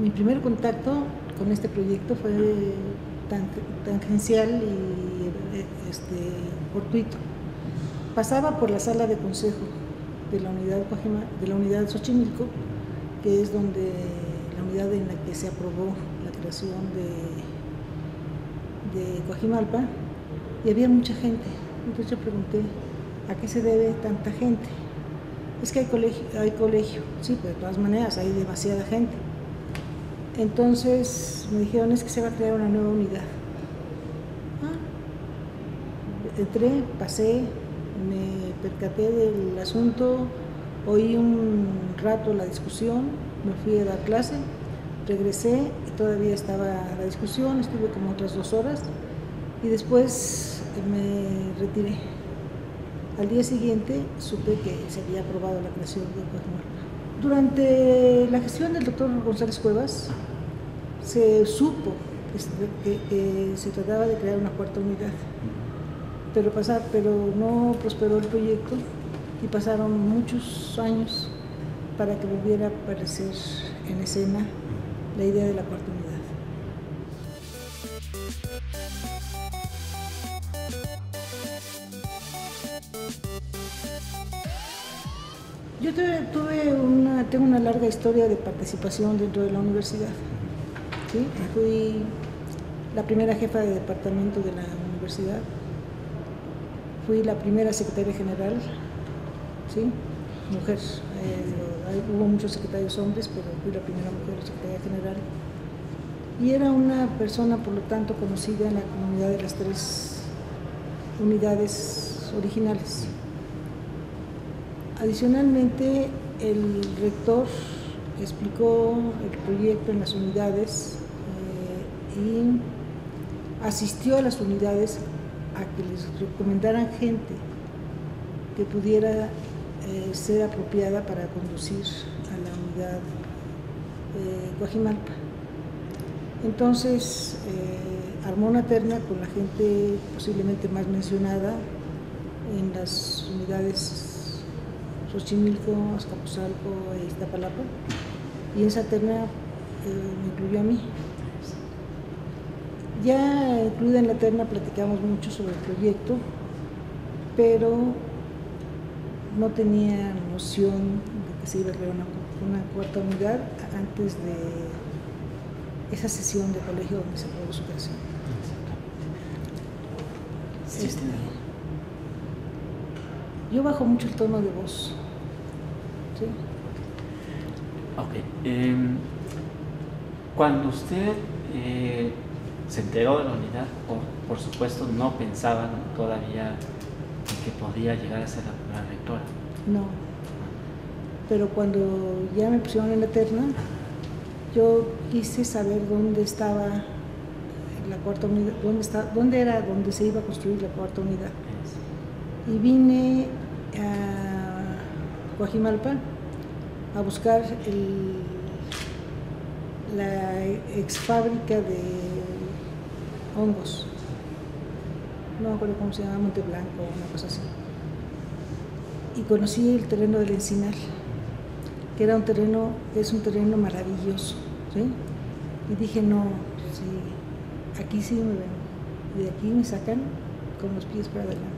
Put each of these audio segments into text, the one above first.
Mi primer contacto con este proyecto fue tangencial y fortuito. Pasaba por la sala de consejo de la unidad Xochimilco, que es donde la unidad en la que se aprobó la creación de Coajimalpa, y había mucha gente. Entonces yo pregunté, ¿a qué se debe tanta gente? Es que hay colegio, sí, pero de todas maneras hay demasiada gente. Entonces me dijeron, es que se va a crear una nueva unidad. Entré, pasé, me percaté del asunto, oí un rato la discusión, me fui a dar clase, regresé y todavía estaba la discusión, estuve como otras 2 horas y después me retiré. Al día siguiente supe que se había aprobado la creación de Coajimalpa. Durante la gestión del doctor González Cuevas se supo que se trataba de crear una 4ª unidad, pero no prosperó el proyecto y pasaron muchos años para que volviera a aparecer en escena la idea de la 4ª unidad. Yo tengo una larga historia de participación dentro de la universidad. ¿Sí? Fui la primera jefa de departamento de la universidad, fui la primera secretaria general, ¿sí? Mujer. Hubo muchos secretarios hombres, pero fui la primera mujer secretaria general. Y era una persona, por lo tanto, conocida en la comunidad de las 3 unidades originales. Adicionalmente, el rector explicó el proyecto en las unidades y asistió a las unidades a que les recomendaran gente que pudiera ser apropiada para conducir a la unidad Coajimalpa. Entonces armó una terna con la gente posiblemente más mencionada en las unidades Xochimilco, Azcapotzalco e Iztapalapa, y esa terna me incluyó a mí. Ya incluida en la terna platicamos mucho sobre el proyecto, pero no tenía noción de que se iba a crear una 4ª unidad antes de esa sesión de colegio donde se aprobó su creación. Yo bajo mucho el tono de voz. ¿Sí? Ok. Cuando usted se enteró de la unidad, por supuesto no pensaban todavía en que podía llegar a ser la rectora. No, pero cuando ya me pusieron en la terna, yo quise saber dónde estaba la 4ª unidad, dónde se iba a construir la 4ª unidad. Y vine a Coajimalpa a buscar la ex fábrica de hongos, no me acuerdo cómo se llama, Monte Blanco, una cosa así. Y conocí el terreno del Encinar, que es un terreno maravilloso, ¿sí? Y dije, no, sí, aquí sí me ven, y de aquí me sacan con los pies para adelante.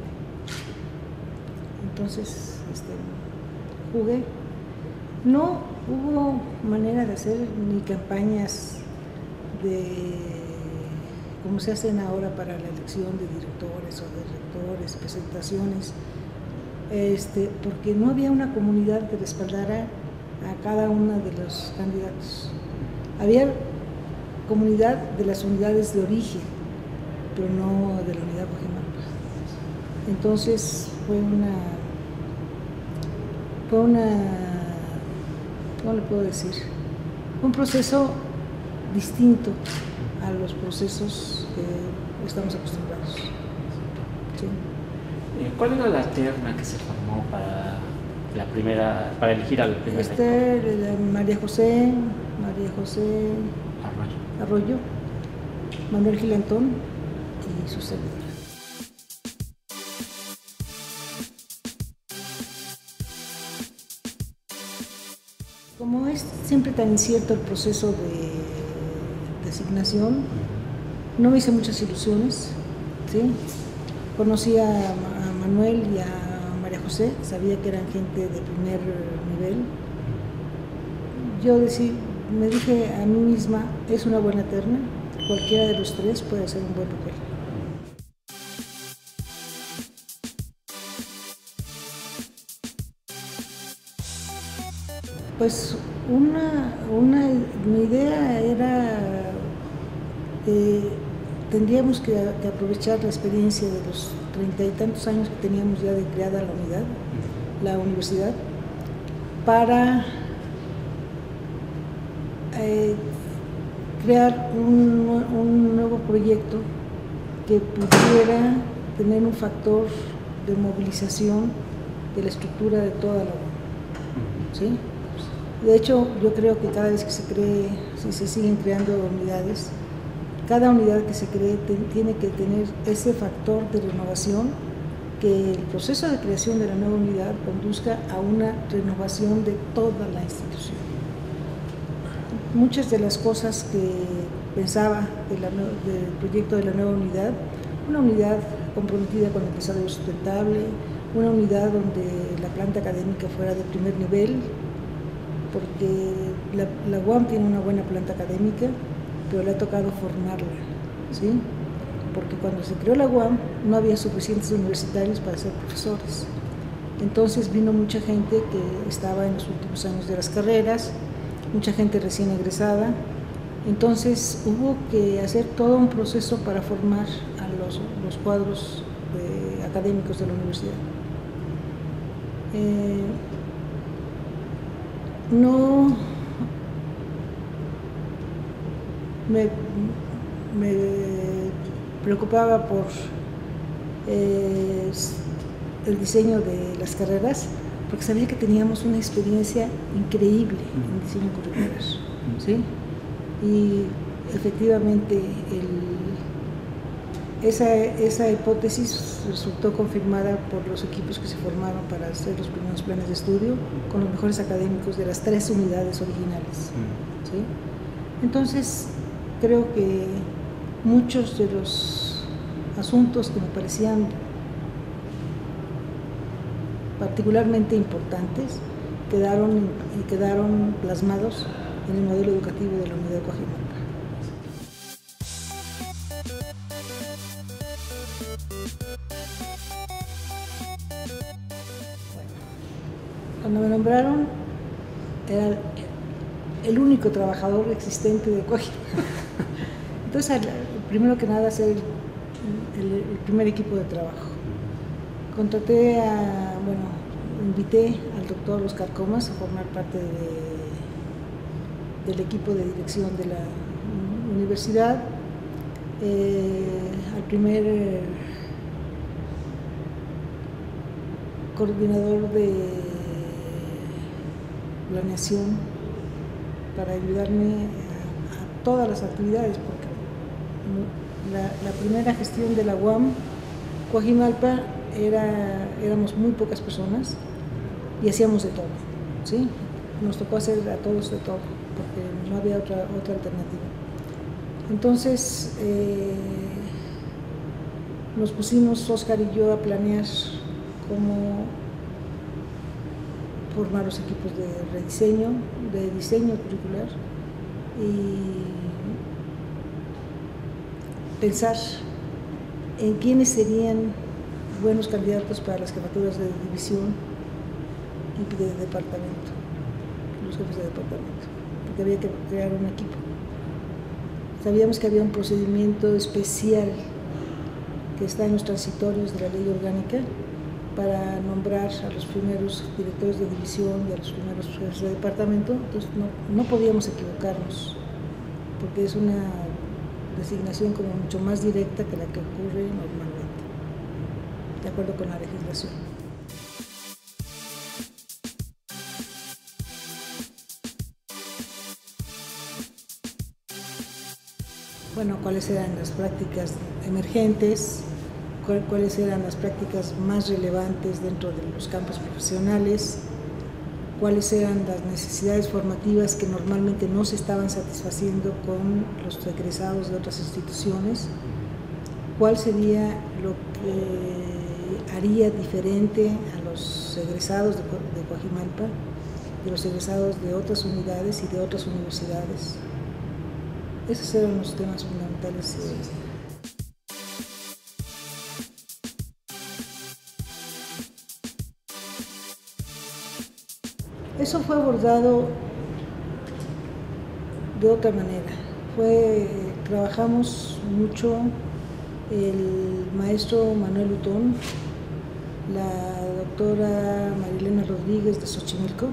Entonces, jugué. No hubo manera de hacer ni campañas como se hacen ahora para la elección de directores o de rectores, presentaciones, porque no había una comunidad que respaldara a cada uno de los candidatos. Había comunidad de las unidades de origen, pero no de la unidad Coajimalpa. Entonces fue una, ¿cómo le puedo decir? Un proceso distinto a los procesos que estamos acostumbrados. ¿Sí? ¿Cuál era la terna que se formó para elegir al primer rector? María José Arroyo, Manuel Gilantón y su servidor. Como es siempre tan incierto el proceso de designación, no me hice muchas ilusiones, ¿sí? Conocí a Manuel y a María José, sabía que eran gente de primer nivel. Yo me dije a mí misma, es una buena terna, cualquiera de los tres puede hacer un buen papel. Pues mi idea era tendríamos que aprovechar la experiencia de los 30 y tantos años que teníamos ya de creada la universidad, para crear un nuevo proyecto que pudiera tener un factor de movilización de la estructura de toda la UNAM, ¿sí? De hecho, yo creo que cada vez que si se siguen creando unidades, cada unidad que se cree tiene que tener ese factor de renovación, que el proceso de creación de la nueva unidad conduzca a una renovación de toda la institución. Muchas de las cosas que pensaba del proyecto de la nueva unidad, una unidad comprometida con el desarrollo sustentable, una unidad donde la planta académica fuera de primer nivel, porque la UAM tiene una buena planta académica, pero le ha tocado formarla, ¿sí? Porque cuando se creó la UAM no había suficientes universitarios para ser profesores. Entonces vino mucha gente que estaba en los últimos años de las carreras, mucha gente recién egresada. Entonces hubo que hacer todo un proceso para formar a los cuadros académicos de la universidad. No me preocupaba por el diseño de las carreras, porque sabía que teníamos una experiencia increíble en diseño curricular, ¿sí? Y efectivamente esa hipótesis resultó confirmada por los equipos que se formaron para hacer los primeros planes de estudio con los mejores académicos de las 3 unidades originales, ¿sí? Entonces, creo que muchos de los asuntos que me parecían particularmente importantes quedaron plasmados en el modelo educativo de la unidad de Coajimalpa. Cuando me nombraron, era el único trabajador existente de Coajimalpa. Entonces, primero que nada, hacer el primer equipo de trabajo. Invité al doctor Oscar Comas a formar parte del equipo de dirección de la universidad, al primer coordinador de planeación para ayudarme a todas las actividades, porque la primera gestión de la UAM Coajimalpa éramos muy pocas personas y hacíamos de todo, ¿sí? Nos tocó hacer a todos de todo, porque no había otra alternativa. Entonces nos pusimos Oscar y yo a planear cómo formar los equipos de diseño curricular, y pensar en quiénes serían buenos candidatos para las jefaturas de división y de departamento, los jefes de departamento, porque había que crear un equipo. Sabíamos que había un procedimiento especial que está en los transitorios de la ley orgánica para nombrar a los primeros directores de división y a los primeros jefes de departamento. Entonces no podíamos equivocarnos, porque es una designación como mucho más directa que la que ocurre normalmente, de acuerdo con la legislación. Bueno, cuáles eran las prácticas emergentes, cuáles eran las prácticas más relevantes dentro de los campos profesionales, cuáles eran las necesidades formativas que normalmente no se estaban satisfaciendo con los egresados de otras instituciones, cuál sería lo que haría diferente a los egresados de Coajimalpa, de los egresados de otras unidades y de otras universidades. Esos eran los temas fundamentales. Eso fue abordado de otra manera. Trabajamos mucho el maestro Manuel Utón, la doctora Marilena Rodríguez de Xochimilco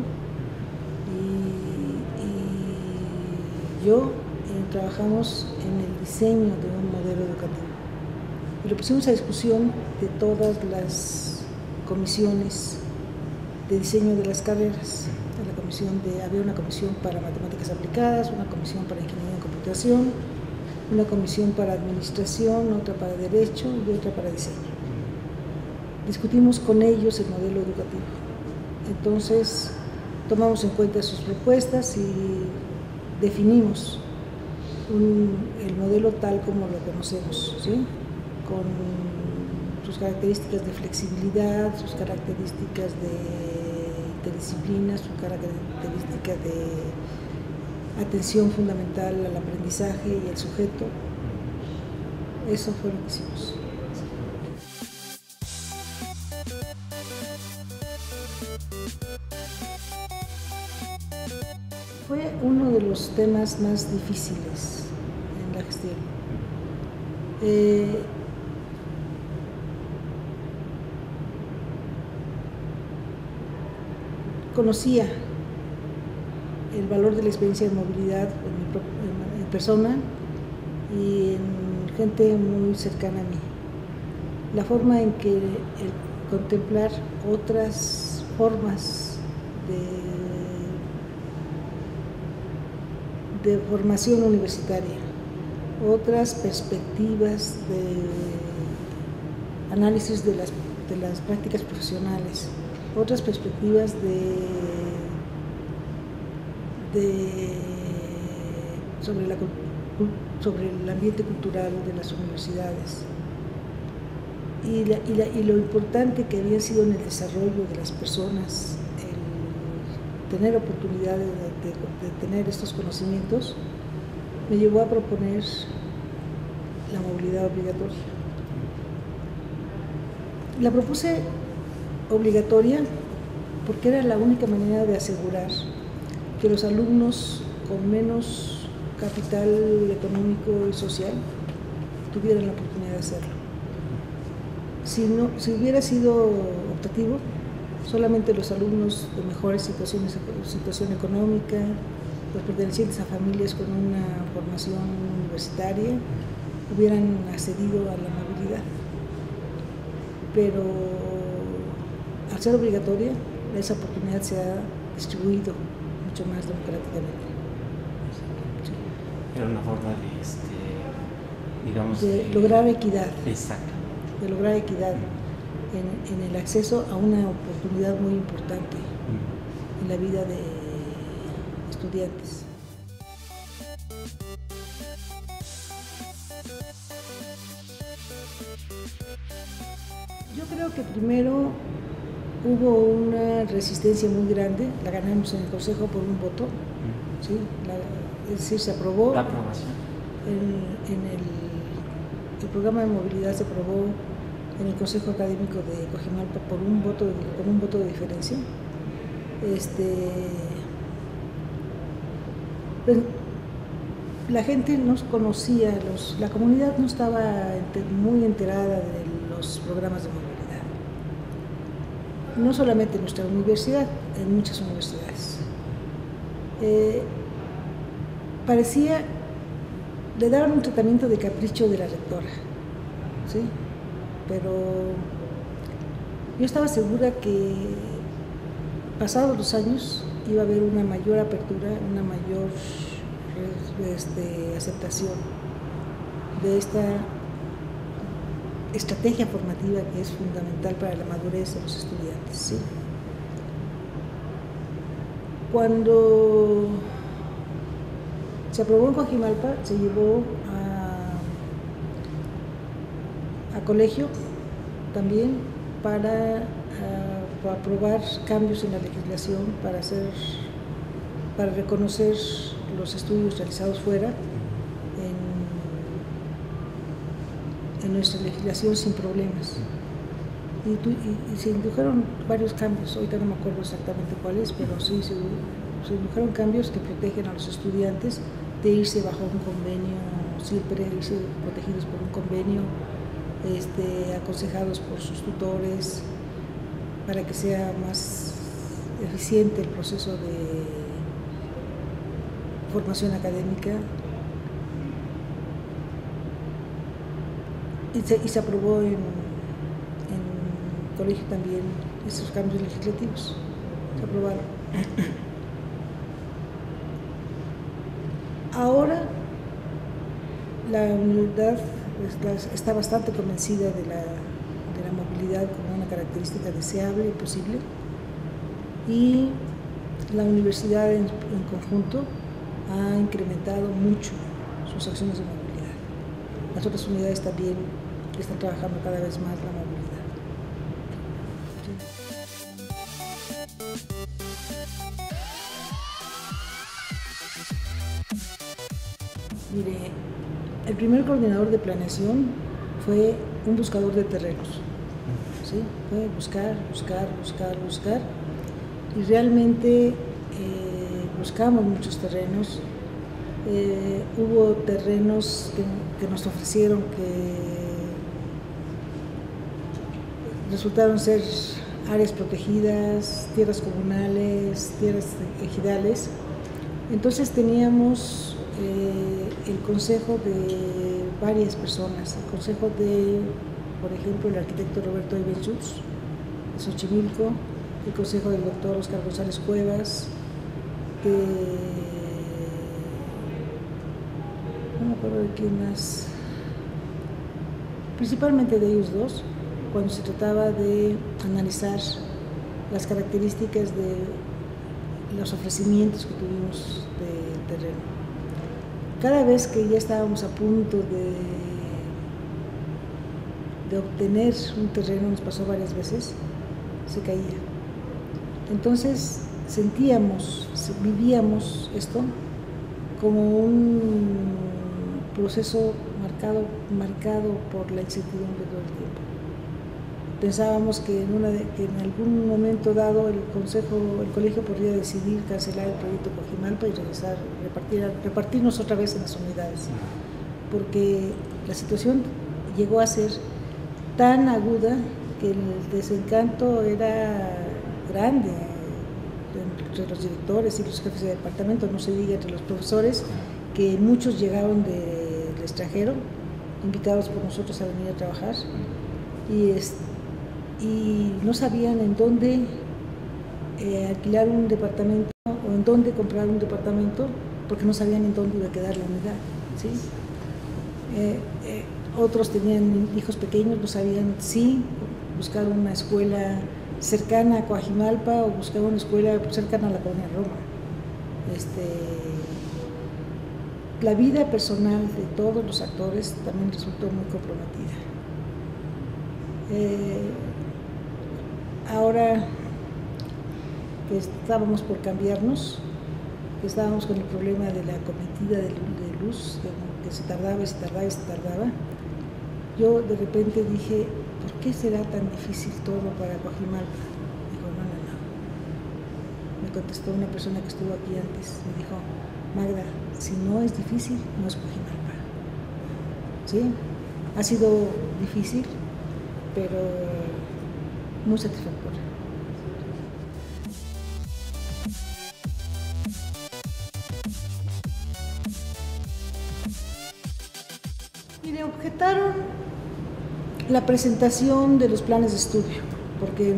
y yo trabajamos en el diseño de un modelo educativo. Y lo pusimos a discusión de todas las comisiones de diseño de las carreras. Había una comisión para matemáticas aplicadas, una comisión para ingeniería en computación, una comisión para administración, otra para derecho y otra para diseño. Discutimos con ellos el modelo educativo. Entonces, tomamos en cuenta sus propuestas y definimos el modelo tal como lo conocemos, ¿sí? Con sus características de flexibilidad, sus características de interdisciplina, su característica de atención fundamental al aprendizaje y al sujeto. Eso fue lo que hicimos. Fue uno de los temas más difíciles en la gestión. Conocía el valor de la experiencia de movilidad en persona y en gente muy cercana a mí. La forma en que el contemplar otras formas de formación universitaria, otras perspectivas de análisis de las prácticas profesionales, otras perspectivas sobre el ambiente cultural de las universidades y lo importante que había sido en el desarrollo de las personas, el tener oportunidad de tener estos conocimientos, me llevó a proponer la movilidad obligatoria. La propuse obligatoria porque era la única manera de asegurar que los alumnos con menos capital económico y social tuvieran la oportunidad de hacerlo. Si hubiera sido optativo, solamente los alumnos de mejores situación económica, los pertenecientes a familias con una formación universitaria, hubieran accedido a la movilidad. Pero al ser obligatoria, esa oportunidad se ha distribuido mucho más democráticamente. Sí. Era una forma de lograr equidad. Exacto. De lograr equidad en el acceso a una oportunidad muy importante en la vida de estudiantes. Yo creo que primero hubo una resistencia muy grande, la ganamos en el Consejo por un voto, ¿sí? Es decir, se aprobó. La aprobación. El programa de movilidad se aprobó en el Consejo Académico de Coajimalpa con un voto de diferencia. La gente no conocía, la comunidad no estaba muy enterada de los programas de movilidad. No solamente en nuestra universidad, en muchas universidades. Le daban un tratamiento de capricho de la rectora, ¿sí? Pero yo estaba segura que pasados los años iba a haber una mayor apertura, una mayor aceptación de esta estrategia formativa que es fundamental para la madurez de los estudiantes, ¿sí? Cuando se aprobó en Coajimalpa, se llevó a colegio también para aprobar cambios en la legislación para reconocer los estudios realizados fuera en nuestra legislación sin problemas. Y se introdujeron varios cambios, ahorita no me acuerdo exactamente cuáles, pero sí se introdujeron cambios que protegen a los estudiantes de irse bajo un convenio, siempre irse protegidos por un convenio, aconsejados por sus tutores, para que sea más eficiente el proceso de formación académica. Y se aprobó en colegio también esos cambios legislativos, se aprobaron. Ahora la unidad está bastante convencida de la movilidad como una característica deseable y posible, y la universidad en conjunto ha incrementado mucho sus acciones de movilidad. Las otras unidades también están trabajando cada vez más la movilidad. Mire, el primer coordinador de planeación fue un buscador de terrenos, ¿sí? Fue buscar, y realmente buscamos muchos terrenos. Hubo terrenos que nos ofrecieron que resultaron ser áreas protegidas, tierras comunales, tierras ejidales. Entonces teníamos el consejo de varias personas, el consejo de, por ejemplo, el arquitecto Roberto Ibenchutz, de Xochimilco, el consejo del doctor Oscar González Cuevas, no me acuerdo de quién más, principalmente de ellos dos, cuando se trataba de analizar las características de los ofrecimientos que tuvimos de terreno. Cada vez que ya estábamos a punto de obtener un terreno, nos pasó varias veces, se caía. Entonces vivíamos esto como un proceso marcado por la incertidumbre todo el tiempo. Pensábamos que en algún momento dado el colegio podría decidir cancelar el proyecto Coajimalpa y regresar, repartirnos otra vez en las unidades, porque la situación llegó a ser tan aguda que el desencanto era grande entre los directores y los jefes de departamento, no se diga entre los profesores, que muchos llegaron del extranjero, invitados por nosotros a venir a trabajar, y no sabían en dónde alquilar un departamento o en dónde comprar un departamento, porque no sabían en dónde iba a quedar la unidad, ¿sí? Otros tenían hijos pequeños, no sabían si buscar una escuela cercana a Coajimalpa o buscar una escuela cercana a la colonia Roma. La vida personal de todos los actores también resultó muy comprometida. Ahora que estábamos por cambiarnos, que estábamos con el problema de la cometida de luz, que se tardaba, yo de repente dije, ¿por qué será tan difícil todo para Coajimalpa? Dijo, no. Me contestó una persona que estuvo aquí antes, me dijo, Magda, si no es difícil, no es Coajimalpa. ¿Sí? Ha sido difícil, pero muy satisfactorio. Mire, objetaron la presentación de los planes de estudio, porque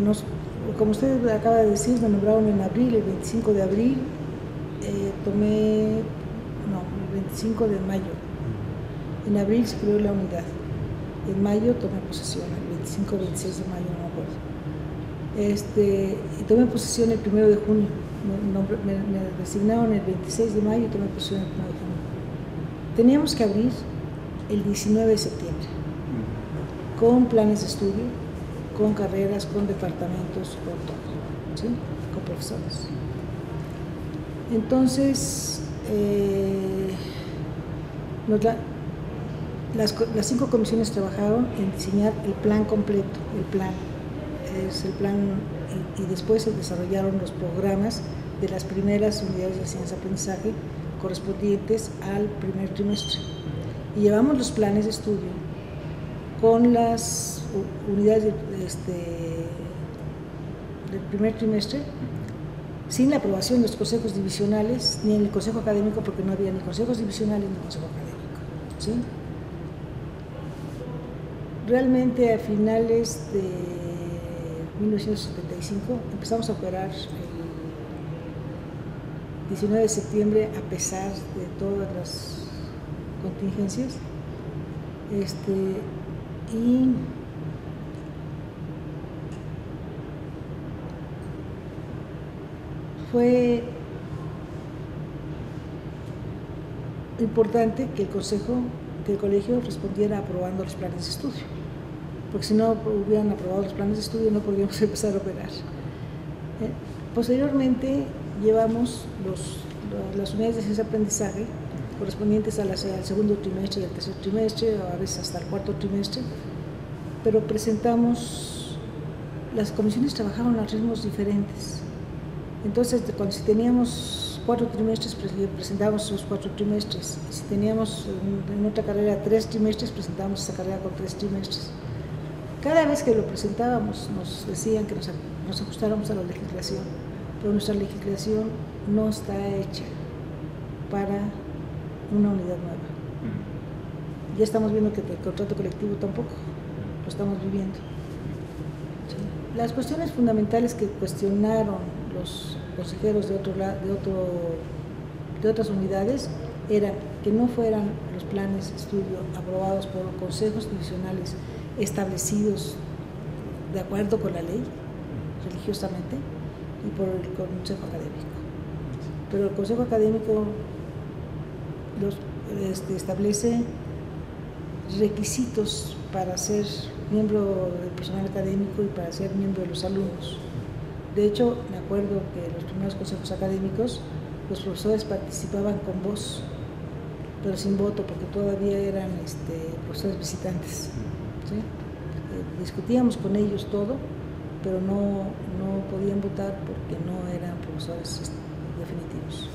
como usted acaba de decir, me nombraron en abril, el 25 de abril, el 25 de mayo. En abril se creó la unidad, en mayo tomé posesión, el 25 o 26 de mayo, no me acuerdo. Y tomé posesión el 1 de junio, me designaron el 26 de mayo y tomé posesión el 1 de junio. Teníamos que abrir el 19 de septiembre, con planes de estudio, con carreras, con departamentos, con todo, ¿sí? Con profesores. Entonces, las 5 comisiones trabajaron en diseñar el plan completo. El plan es el plan, y después se desarrollaron los programas de las primeras unidades de enseñanza-aprendizaje correspondientes al primer trimestre. Y llevamos los planes de estudio con las unidades del primer trimestre, sin la aprobación de los consejos divisionales, ni en el consejo académico, porque no había ni consejos divisionales ni consejo académico, ¿sí? Realmente a finales de 1975 empezamos a operar el 19 de septiembre a pesar de todas las contingencias, y fue importante que el colegio respondiera aprobando los planes de estudio, porque si no hubieran aprobado los planes de estudio no podríamos empezar a operar. Posteriormente llevamos las unidades de enseñanza-aprendizaje correspondientes al segundo trimestre y al tercer trimestre, o a veces hasta el cuarto trimestre, pero las comisiones trabajaban a ritmos diferentes. Entonces, si teníamos 4 trimestres, presentábamos esos 4 trimestres. Si teníamos en otra carrera 3 trimestres, presentábamos esa carrera con 3 trimestres. Cada vez que lo presentábamos nos decían que nos ajustáramos a la legislación, pero nuestra legislación no está hecha para una unidad nueva. Ya estamos viendo que el contrato colectivo tampoco lo estamos viviendo. ¿Sí? Las cuestiones fundamentales que cuestionaron los consejeros de otras unidades eran que no fueran los planes de estudio aprobados por consejos divisionales establecidos de acuerdo con la ley, religiosamente, y por el consejo académico. Pero el consejo académico establece requisitos para ser miembro del personal académico y para ser miembro de los alumnos. De hecho, me acuerdo que en los primeros consejos académicos los profesores participaban con voz, pero sin voto, porque todavía eran profesores visitantes, ¿sí? Discutíamos con ellos todo, pero no podían votar porque no eran profesores definitivos.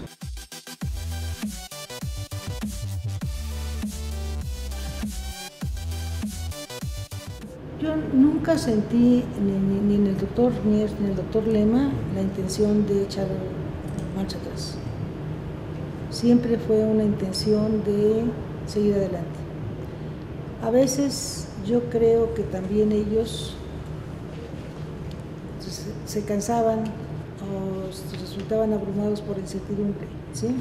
Yo nunca sentí, ni en el doctor Mier ni en el doctor Lema, la intención de echar marcha atrás. Siempre fue una intención de seguir adelante. A veces yo creo que también ellos se cansaban o resultaban abrumados por incertidumbre, ¿sí?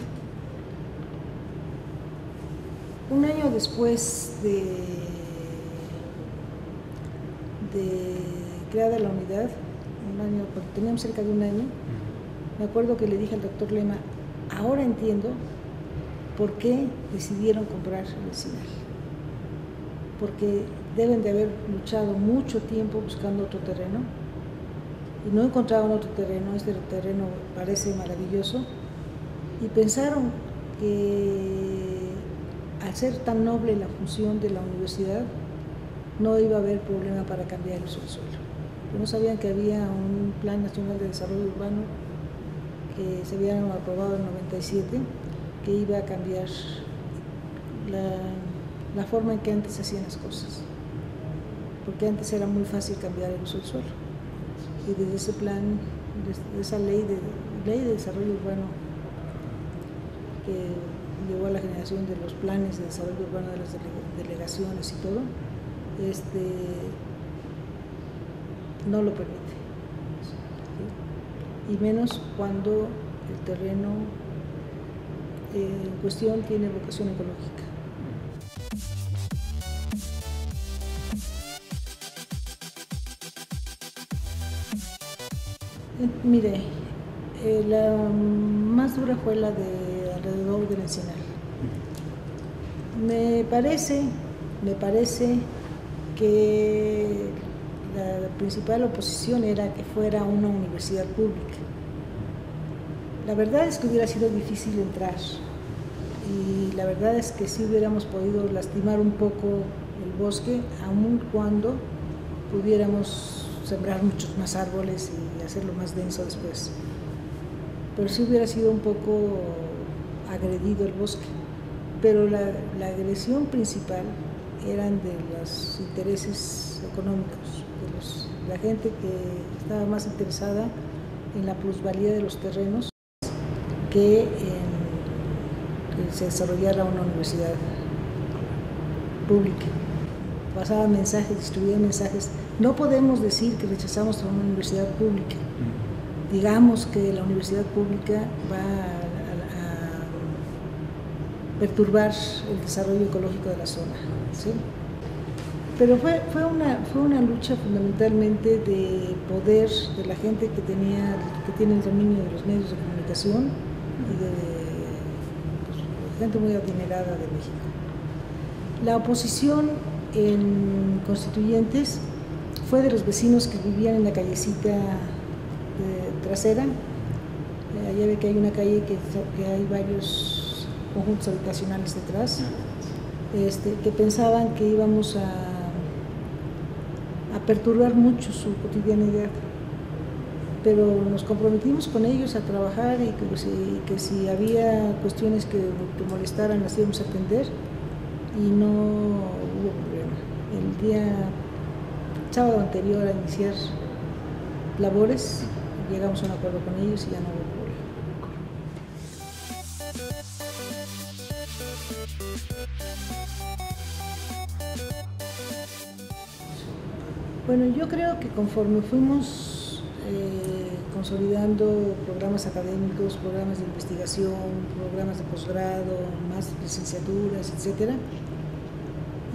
Un año después de creada la unidad, porque teníamos cerca de un año, me acuerdo que le dije al doctor Lema, ahora entiendo por qué decidieron comprar el CINAL, porque deben de haber luchado mucho tiempo buscando otro terreno y no encontraban otro terreno. Este terreno parece maravilloso y pensaron que al ser tan noble la función de la universidad no iba a haber problema para cambiar el uso del suelo. Pero no sabían que había un Plan Nacional de Desarrollo Urbano que se había aprobado en 97, que iba a cambiar la forma en que antes se hacían las cosas, porque antes era muy fácil cambiar el uso del suelo. Y desde ese plan, desde esa ley de desarrollo urbano que llevó a la generación de los planes de desarrollo urbano de las delegaciones y todo, no lo permite, ¿sí? Y menos cuando el terreno en cuestión tiene vocación ecológica. Mire, La más dura fue la de alrededor del Encinal. Me parece que la principal oposición era que fuera una universidad pública. La verdad es que hubiera sido difícil entrar y la verdad es que sí hubiéramos podido lastimar un poco el bosque, aun cuando pudiéramos sembrar muchos más árboles y hacerlo más denso después. Pero sí hubiera sido un poco agredido el bosque. Pero la agresión principal eran de los intereses económicos, de la gente que estaba más interesada en la plusvalía de los terrenos que en que se desarrollara una universidad pública. Pasaban mensajes, distribuían mensajes. No podemos decir que rechazamos a una universidad pública. Digamos que la universidad pública va a perturbar el desarrollo ecológico de la zona, ¿sí? Pero fue una lucha fundamentalmente de poder de la gente que tiene el dominio de los medios de comunicación y de gente muy adinerada de México. La oposición en Constituyentes fue de los vecinos que vivían en la callecita trasera. Allá ve que hay una calle que hay varios conjuntos habitacionales detrás, que pensaban que íbamos a perturbar mucho su cotidianidad, pero nos comprometimos con ellos a trabajar y que si había cuestiones que molestaran las íbamos a atender y no hubo problema. El día sábado anterior a iniciar labores llegamos a un acuerdo con ellos y ya no hubo problema. Bueno, yo creo que conforme fuimos consolidando programas académicos, programas de investigación, programas de posgrado, más licenciaturas, etcétera,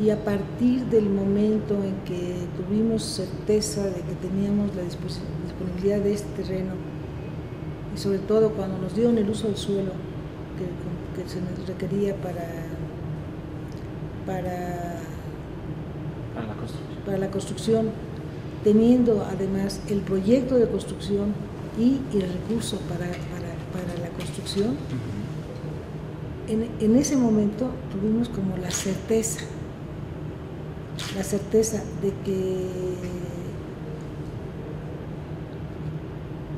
y a partir del momento en que tuvimos certeza de que teníamos la disponibilidad de este terreno, y sobre todo cuando nos dieron el uso del suelo que se nos requería para la construcción, teniendo además el proyecto de construcción y el recurso para la construcción, en ese momento tuvimos como la certeza de que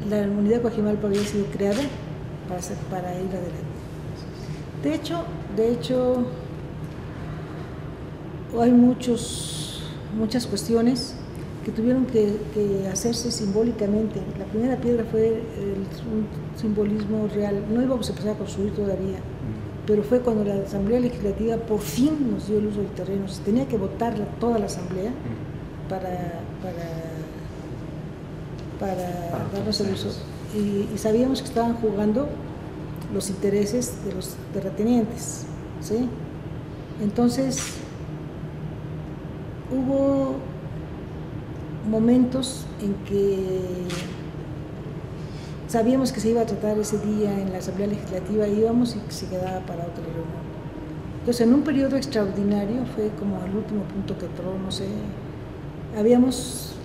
la unidad Coajimalpa había sido creada para ir adelante. De hecho, hay muchas cuestiones que tuvieron que hacerse simbólicamente. La primera piedra fue un simbolismo real. No íbamos a empezar a construir todavía, pero fue cuando la Asamblea Legislativa por fin nos dio el uso del terreno. Se tenía que votar toda la Asamblea para darnos el uso. Y sabíamos que estaban jugando los intereses de los terratenientes, ¿sí? Entonces, hubo momentos en que sabíamos que se iba a tratar ese día en la Asamblea Legislativa, íbamos y se quedaba para otra reunión. Entonces, en un periodo extraordinario, fue como el último punto que entró, no sé, habíamos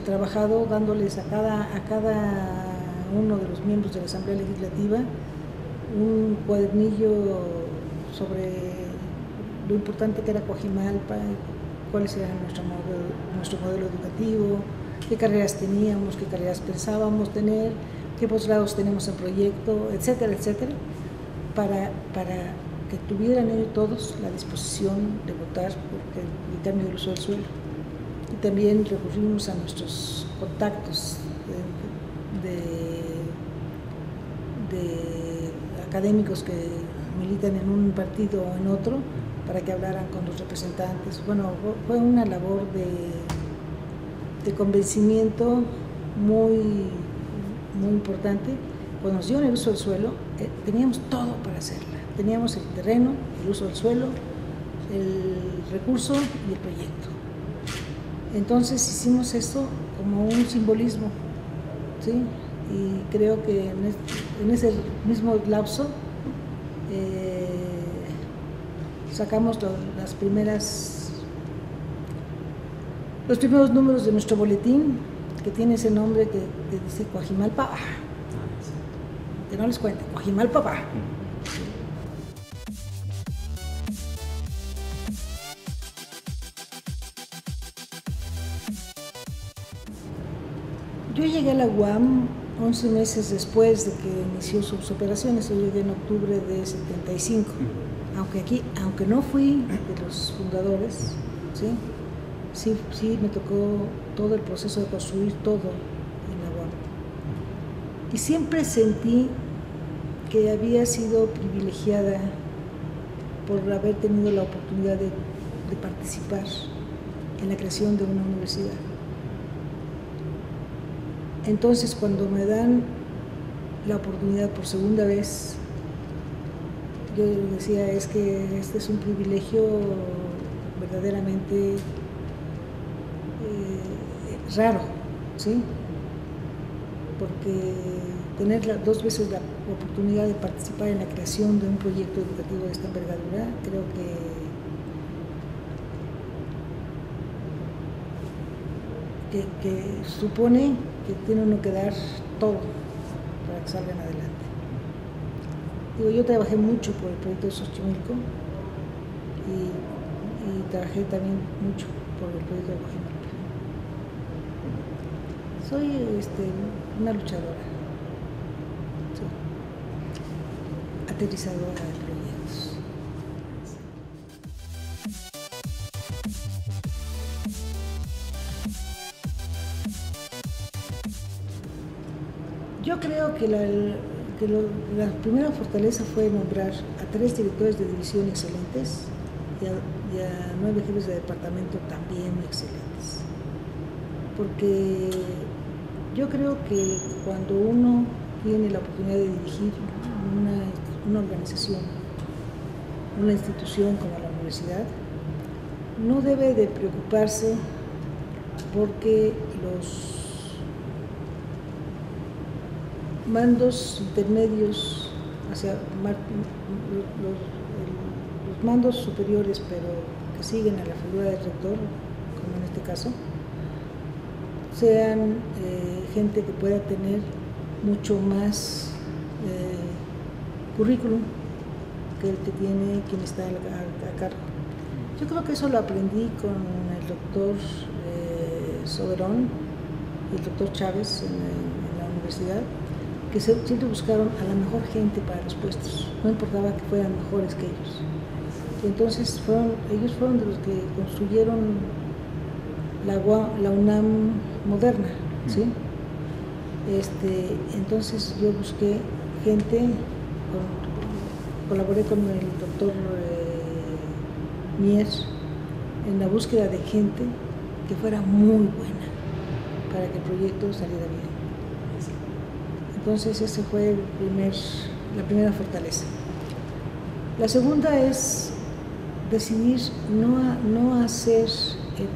trabajado dándoles a cada uno de los miembros de la Asamblea Legislativa un cuadernillo sobre lo importante que era Coajimalpa, cuáles eran nuestro modelo educativo, qué carreras teníamos, qué carreras pensábamos tener, qué posgrados tenemos en proyecto, etcétera, etcétera, para que tuvieran ellos todos la disposición de votar por el cambio del uso del suelo. Y también recurrimos a nuestros contactos de académicos que militan en un partido o en otro, para que hablaran con los representantes. Bueno, fue una labor de convencimiento muy importante. Cuando nos dieron el uso del suelo, teníamos todo para hacerla. Teníamos el terreno, el uso del suelo, el recurso y el proyecto. Entonces hicimos esto como un simbolismo ¿sí? Y creo que en ese mismo lapso sacamos los primeros números de nuestro boletín, que tiene ese nombre que dice Coajimalpa, que no les cuente, Coajimalpa. Yo llegué a la UAM 11 meses después de que inició sus operaciones. Yo llegué en octubre de 75. Aunque no fui de los fundadores, sí me tocó todo el proceso de construir todo en la UAM. Y siempre sentí que había sido privilegiada por haber tenido la oportunidad de participar en la creación de una universidad. Entonces, cuando me dan la oportunidad por segunda vez, yo decía, es que este es un privilegio verdaderamente raro, ¿sí? Porque tener 2 veces la oportunidad de participar en la creación de un proyecto educativo de esta envergadura, creo que supone que tiene uno que dar todo para que salgan adelante. Yo trabajé mucho por el proyecto de Xochimilco y trabajé también mucho por el proyecto de Coajimalpa. Soy una luchadora, aterrizadora de proyectos. Yo creo que la primera fortaleza fue nombrar a 3 directores de división excelentes y a 9 jefes de departamento también excelentes. Porque yo creo que cuando uno tiene la oportunidad de dirigir una organización, una institución como la universidad, no debe de preocuparse porque los mandos intermedios los mandos superiores, pero que siguen a la figura del rector, como en este caso, sean gente que pueda tener mucho más currículum que el que tiene quien está a cargo. Yo creo que eso lo aprendí con el doctor Soberón y el doctor Chávez en la universidad, que siempre buscaron a la mejor gente para los puestos, no importaba que fueran mejores que ellos. Y entonces ellos fueron de los que construyeron la UNAM moderna, ¿sí? Entonces yo busqué gente, colaboré con el doctor Mier en la búsqueda de gente que fuera muy buena para que el proyecto saliera bien. Entonces esa fue la primera fortaleza. La segunda es decidir no hacer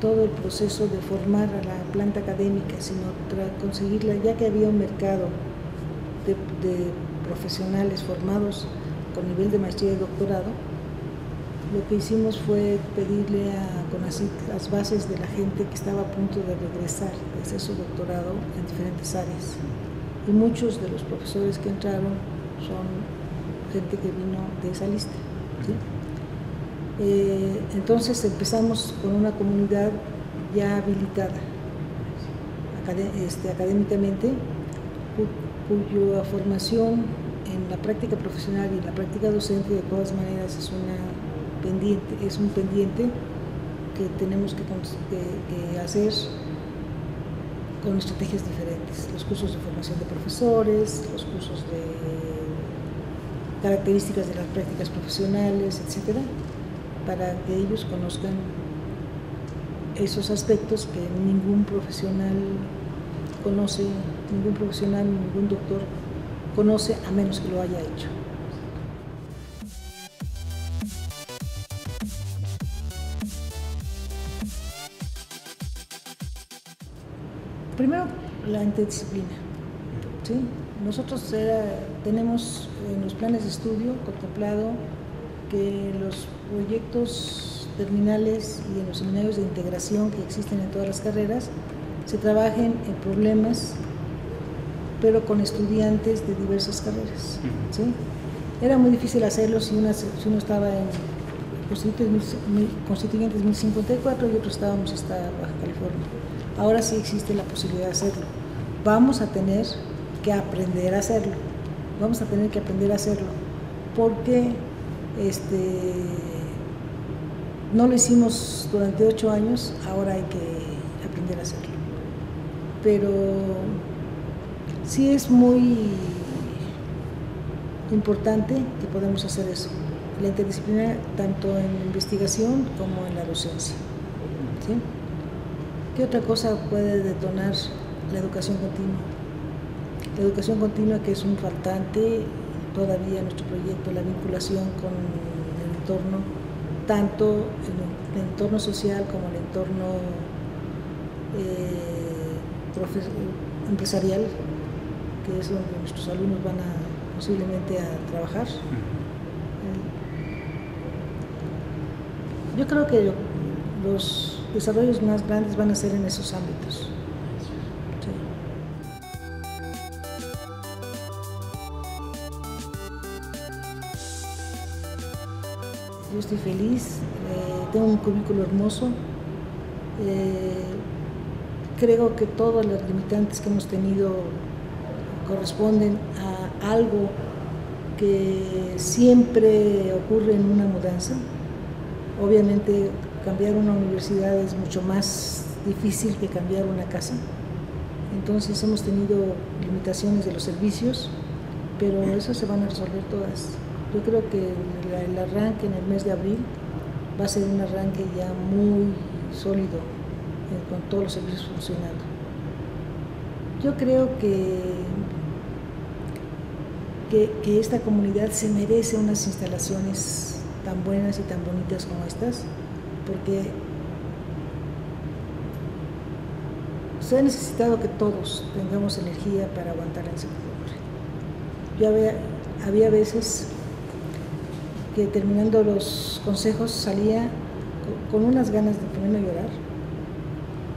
todo el proceso de formar a la planta académica, sino conseguirla, ya que había un mercado de profesionales formados con nivel de maestría y doctorado. Lo que hicimos fue pedirle a CONACYT las bases de la gente que estaba a punto de regresar, de hacer su doctorado en diferentes áreas. Y muchos de los profesores que entraron son gente que vino de esa lista, ¿sí? Entonces empezamos con una comunidad ya habilitada académicamente, cuya formación en la práctica profesional y en la práctica docente de todas maneras es un pendiente que tenemos que hacer con estrategias diferentes. Los cursos de formación de profesores, los cursos de características de las prácticas profesionales, etcétera, para que ellos conozcan esos aspectos que ningún profesional conoce, ningún doctor conoce, a menos que lo haya hecho. Primero, la interdisciplina. ¿sí? Nosotros tenemos en los planes de estudio contemplado que los proyectos terminales y en los seminarios de integración que existen en todas las carreras se trabajen en problemas, pero con estudiantes de diversas carreras, ¿sí? Era muy difícil hacerlo si uno estaba en Constituyentes 1054 y otros estábamos hasta Baja California. Ahora sí existe la posibilidad de hacerlo. Vamos a tener que aprender a hacerlo. Vamos a tener que aprender a hacerlo porque no lo hicimos durante 8 años, ahora hay que aprender a hacerlo. Pero sí es muy importante que podamos hacer eso, la interdisciplinaria, tanto en investigación como en la docencia, ¿sí? ¿Qué otra cosa puede detonar la educación continua? La educación continua, que es un faltante todavía en nuestro proyecto, la vinculación con el entorno, tanto el entorno social como el entorno empresarial, que es donde nuestros alumnos van posiblemente a trabajar. Yo creo que los desarrollos más grandes van a ser en esos ámbitos. Sí. Yo estoy feliz, tengo un currículo hermoso, creo que todas las limitantes que hemos tenido corresponden a algo que siempre ocurre en una mudanza. Obviamente cambiar una universidad es mucho más difícil que cambiar una casa. Entonces hemos tenido limitaciones de los servicios, pero eso se van a resolver todas. Yo creo que el arranque en el mes de abril va a ser un arranque ya muy sólido, con todos los servicios funcionando. Yo creo que esta comunidad se merece unas instalaciones tan buenas y tan bonitas como estas, porque se ha necesitado que todos tengamos energía para aguantar la incertidumbre. Yo había veces que terminando los consejos salía con unas ganas de ponerme a llorar,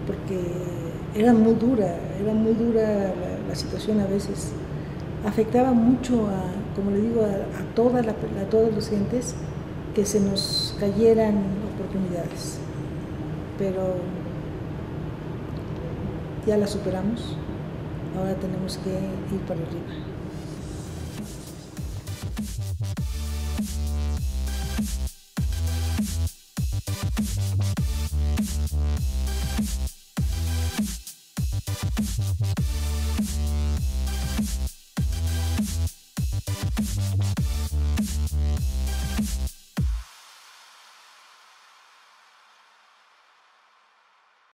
porque era muy dura la situación a veces. Afectaba mucho como le digo, a todas las gentes, que se nos cayeran oportunidades. Pero ya la superamos, ahora tenemos que ir para arriba.